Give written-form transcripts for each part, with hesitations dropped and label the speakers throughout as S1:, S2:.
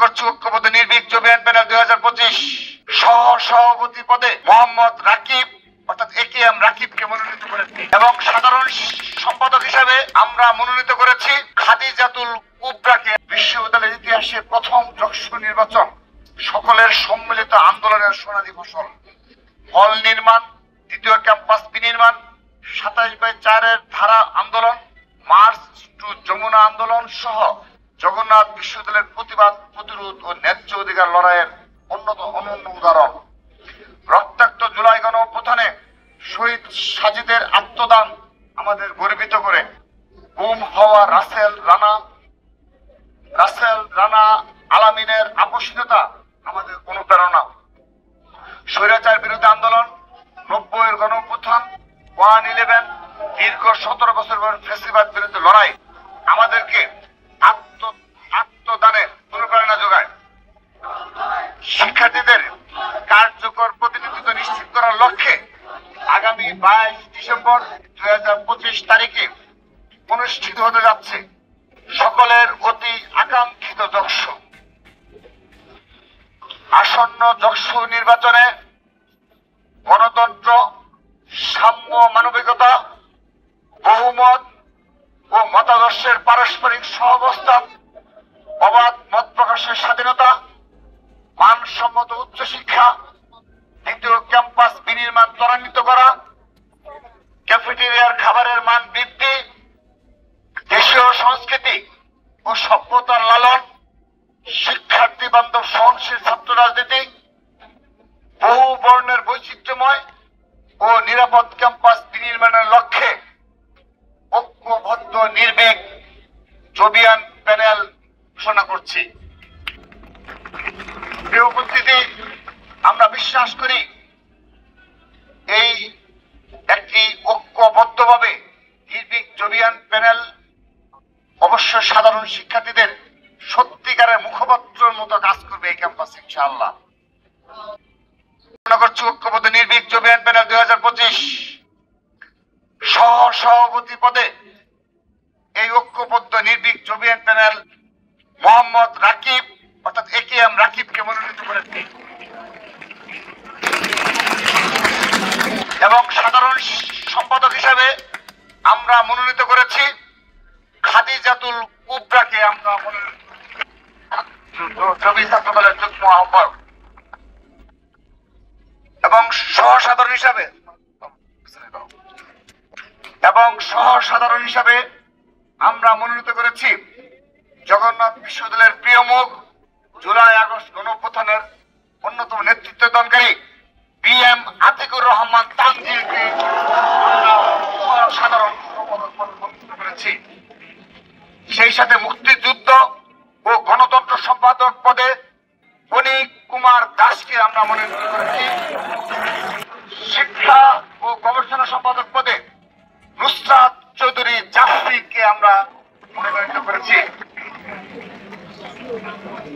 S1: করছি ঐক্যবদ্ধ নির্ভীক জমিয়ত প্যানেল 2025 সহ সভাপতি পদে মোহাম্মদ রাকিব অর্থাৎ একেএম রাকিবকে মনোনীত করেছি এবং সাধারণ সম্পাদক হিসেবে আমরা মনোনীত করেছি খাদিজাতুল কুবরাকে। বিশ্ববিদ্যালয়ের ইতিহাসে প্রথম যশস্বী নির্বাচন, সকলের সম্মিলিত আন্দোলনের সোনালী ফসল। হল নির্মাণ, দ্বিতীয় ক্যাম্পাস বিনির্মাণ, 27/4 ধারা আন্দোলন, মার্চ টু যমুনা আন্দোলন সহ জগন্নাথ বিশ্ববিদ্যালয়ের প্রতিবাদ, প্রতিরোধ ও ন্যায্য অধিকার লড়াইয়ের অনন্য উদাহরণ। রক্তাক্ত জুলাই গণ অভ্যুত্থানে শহীদ সাজিদের আত্মদান আমাদের গর্বিত করে। গুম হওয়া রাসেল রানা আলামিনের আপসহীনতা আমাদের অনুপ্রেরণা। স্বৈরাচার বিরোধী আন্দোলন, 90-এর গণ অভ্যুত্থান, 1/11, দীর্ঘ 17 বছর পর ফ্যাসিবাদ বিরুদ্ধে লড়াই আমাদেরকে আত্মদানের অনুপ্রেরণা যোগায়। শিক্ষার্থীদের কার্যকর প্রতিনিধিত্ব নিশ্চিত করার লক্ষ্যে আগামী 22 ডিসেম্বর 2025 তারিখে অনুষ্ঠিত হতে যাচ্ছে সকলের অতি আকাঙ্ক্ষিত যশস্বী। আসন্ন যশস্বী নির্বাচনে গণতন্ত্র, সাম্য, মানবিকতা, বহুমত ও মতাদর্শের পারস্পরিক সহাবস্থান, অবাধ মত প্রকাশের স্বাধীনতা, মানসম্মত উচ্চশিক্ষা, দ্বিতীয় ক্যাম্পাস বিনির্মাণ ত্বরান্বিত করা, ক্যাফেটেরিয়ার খাবারের মান বৃদ্ধি, দেশীয় সংস্কৃতি ও সভ্যতার লালন, শিক্ষার্থী বান্ধব সহনশীল ছাত্র রাজনীতি, বহু বর্ণের বৈচিত্র্যময় ও নিরাপদ ক্যাম্পাস বিনির্মাণের লক্ষ্যে ঐক্যবদ্ধ নির্ভীক জমিয়ত প্যানেল ঘোষণা করছি। প্রিয় উপস্থিতি, আমরা বিশ্বাস করি এই একটি ঐক্যবদ্ধভাবে নির্ভীক জমিয়ত প্যানেল অবশ্য সাধারণ শিক্ষার্থীদের সত্যিকারের মুখপাত্রের মতো কাজ করবে এই ক্যাম্পাসে ইনশাআল্লাহ। করছি ঐক্যবদ্ধ নির্ভীক জমিয়ত প্যানেল 2025 সহ সভাপতি পদে এই ঐক্যবদ্ধ নির্ভীক জমিয়ত প্যানেল মোহাম্মদ রাকিব অর্থাৎ একেএম রাকিবকে মনোনীত করেছি এবং সাধারণ সম্পাদক হিসেবে আমরা মনোনীত করেছি খাদিজাতুল কুবরাকে। আমরা জমি ছাত্র দলের যুগ্ম আহ্বায়ক এবং সহ সাধারণ হিসাবে আমরা মনোনীত করেছি জগন্নাথ বিশ্ববিদ্যালয়ের প্রিয় মুখ, জুলাই আগস্ট গণ অভ্যুত্থানের অন্যতম নেতৃত্বদানকারী বিএম আতিকুর রহমান তানজিলকে সাধারণ মনোনীত করেছি। সেই সাথে মুক্তিযুদ্ধ ও গণতন্ত্র সম্পাদক পদে বণিক কুমার দাসকে আমরা মনোনীত করেছি। শিক্ষা ও গবেষণা সম্পাদক পদে নুসরাত চৌধুরী জাফরিকে আমরা মনোনীত করেছি।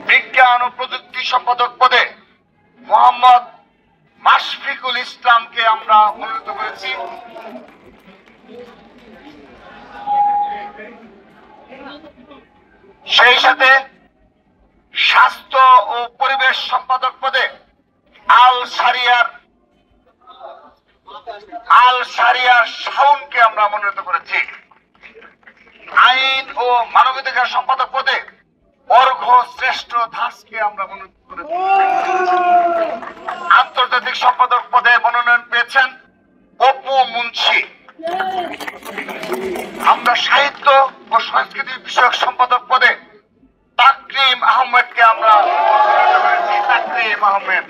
S1: বিজ্ঞান ও প্রযুক্তি সম্পাদক পদে মোহাম্মদ মাশফিকুল ইসলামকে আমরা মনোনীত করেছি। সেই সাথে স্বাস্থ্য ও পরিবেশ সম্পাদক পদে আল শারিয়ার শাওনকে আমরা মনোনীত করেছি। আইন ও মানবাধিকার সম্পাদক পদে অর্ঘ শ্রেষ্ঠ দাসকে আমরা মনোনীত করেছি। আন্তর্জাতিক সম্পাদক পদে মনোনয়ন পেয়েছেন অপু মুন্সি। আমরা সাহিত্য ও সংস্কৃতি বিষয়ক সম্পাদক পদে তাকরিম আহমেদকে আমরা মনোনীত করেছি। তাকরিম আহমেদ।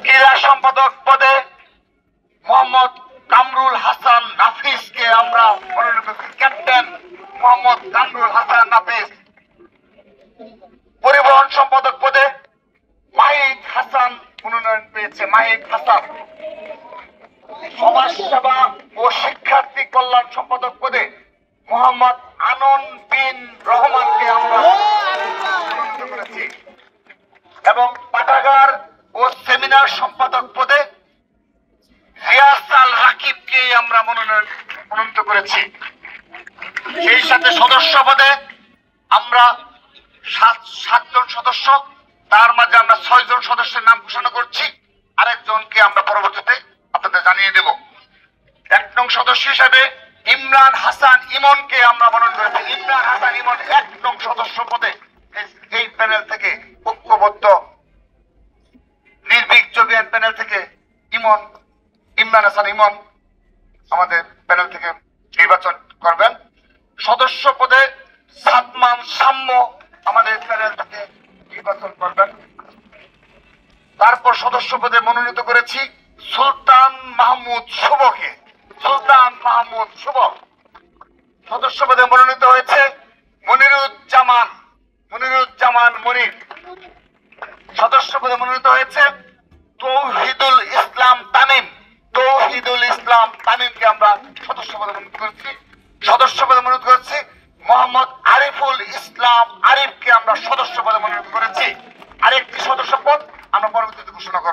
S1: ক্রীড়া সম্পাদক পদে মোহাম্মদ কামরুল হাসান নাফিসকে আমরা মনোনীত করেছি। ক্যাপ্টেন মোহাম্মদ কামরুল হাসান নাফিস। পরিবহন সম্পাদক পদে মাহিদ হাসান মনোনয়ন পেয়েছে। মাহিদ হাসান। সমাজ সেবা ও শিক্ষার্থী কল্যাণ সম্পাদক পদে মোহাম্মদ আনন বিন রহমানকে আমরা মনোনীত করেছি এবং পাঠাগার ও সেমিনার সম্পাদক পদে রিয়াসাল রাকিবকে আমরা মনোনীত করেছি। সেই সাথে সদস্য পদে আমরা 7 জন সদস্য, তার মাঝে আমরা 6 জন সদস্যের নাম ঘোষণা করছি, আরেকজনকে আমরা পরবর্তীতে আপনাদের জানিয়ে দেব। 1 নং সদস্য হিসেবে ইমরান হাসান ইমনকে আমরা মনোনীত করেছি। ইমরান হাসান ইমন 1 নং সদস্য পদে এই প্যানেল থেকে ঐক্যবদ্ধ নির্ভীক জবিয়ান প্যানেল থেকে ইমরান হাসান ইমন আমাদের প্যানেল থেকে নির্বাচন করবেন। সদস্য পদে সাদমান সাম্য আমাদের প্যানেল থেকে নির্বাচন করবেন। তারপর সদস্য পদে মনোনীত করেছি সুলতান মাহমুদ শুভকে। সুলতান মাহমুদ শুভ। সদস্য পদে মনোনীত হয়েছে মনিরুজ্জামান মনির। সদস্য পদে মনোনীত হয়েছে তৌহিদুল ইসলাম তামিমকে আমরা সদস্য পদে মনোনীত করেছি। সদস্য পদে মনোনীত করেছি মোহাম্মদ আরিফুল ইসলাম আরিফকে আমরা সদস্য পদে মনোনীত করেছি। আরেকটি সদস্য পদ আমরা পরবর্তীতে ঘোষণা করব।